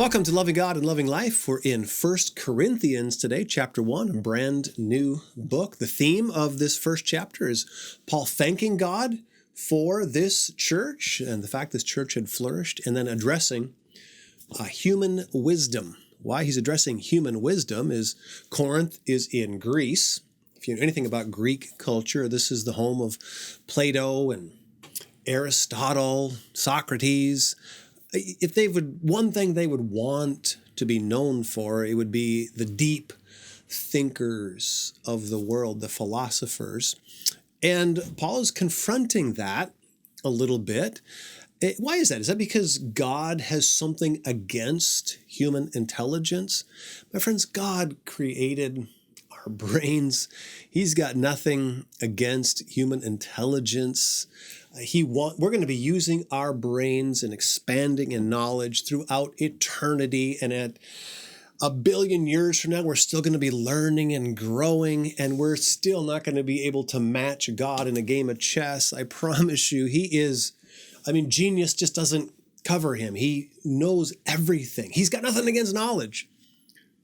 Welcome to Loving God and Loving Life. We're in 1 Corinthians today, chapter 1, a brand new book. The theme of this first chapter is Paul thanking God for this church and the fact this church had flourished, and then addressing human wisdom. Why he's addressing human wisdom is Corinth is in Greece. If you know anything about Greek culture, this is the home of Plato and Aristotle, Socrates. If they would, one thing they would want to be known for, it would be the deep thinkers of the world, the philosophers. And Paul is confronting that a little bit. Why is that? Is that because God has something against human intelligence? My friends, God created our brains. He's got nothing against human intelligence. We're going to be using our brains and expanding in knowledge throughout eternity. And at 1 billion years from now, we're still going to be learning and growing, and we're still not going to be able to match God in a game of chess. I promise you, genius just doesn't cover him. He knows everything. He's got nothing against knowledge.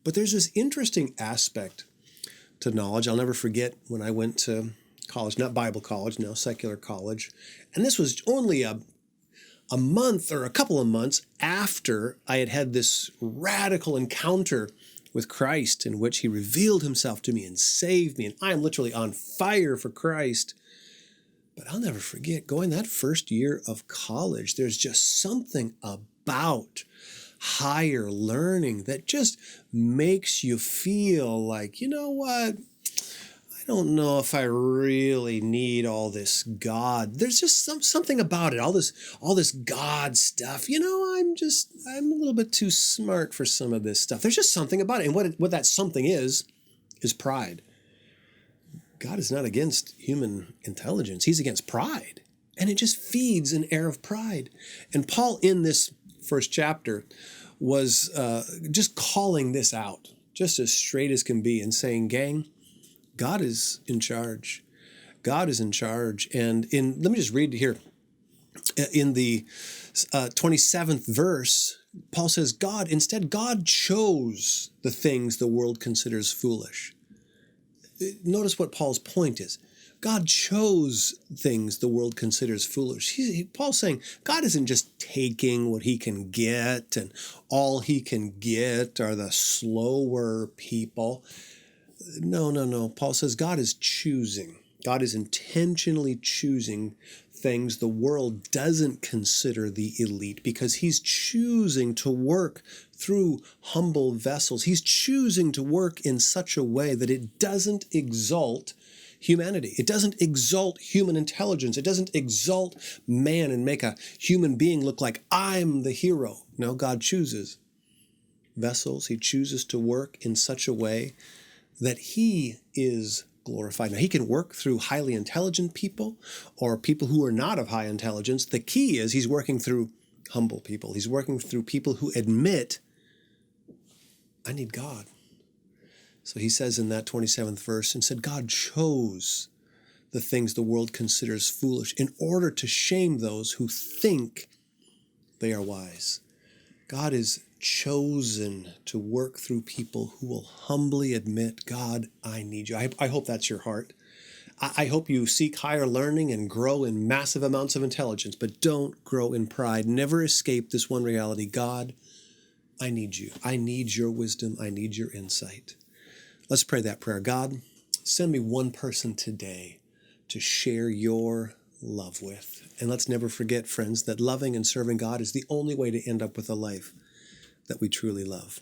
But there's this interesting aspect to knowledge. I'll never forget when I went to college, not Bible college, no, secular college. And this was only a month or a couple of months after I had had this radical encounter with Christ in which he revealed himself to me and saved me. And I am literally on fire for Christ. But I'll never forget going that first year of college. There's just something about higher learning that just makes you feel like, you know what? I don't know if I really need all this God. There's just something about it, all this God stuff. I'm a little bit too smart for some of this stuff. There's just something about it. And what that something is pride. God is not against human intelligence. He's against pride. And it just feeds an air of pride. And Paul, in this first chapter, was just calling this out, just as straight as can be, and saying, gang, God is in charge. God is in charge. And let me just read here. In the 27th verse, Paul says, God chose the things the world considers foolish. Notice what Paul's point is. God chose things the world considers foolish. Paul's saying God isn't just taking what he can get, and all he can get are the slower people. No. Paul says God is choosing. God is intentionally choosing things the world doesn't consider the elite, because he's choosing to work through humble vessels. He's choosing to work in such a way that it doesn't exalt humanity. It doesn't exalt human intelligence. It doesn't exalt man and make a human being look like I'm the hero. No, God chooses vessels. He chooses to work in such a way that he is glorified. Now, he can work through highly intelligent people or people who are not of high intelligence. The key is he's working through humble people. He's working through people who admit, I need God. So he says in that 27th verse, and said, God chose the things the world considers foolish in order to shame those who think they are wise. God is chosen to work through people who will humbly admit, God, I need you. I hope that's your heart. I hope you seek higher learning and grow in massive amounts of intelligence, but don't grow in pride. Never escape this one reality. God, I need you. I need your wisdom. I need your insight. Let's pray that prayer. God, send me one person today to share your love with. And let's never forget, friends, that loving and serving God is the only way to end up with a life that we truly love.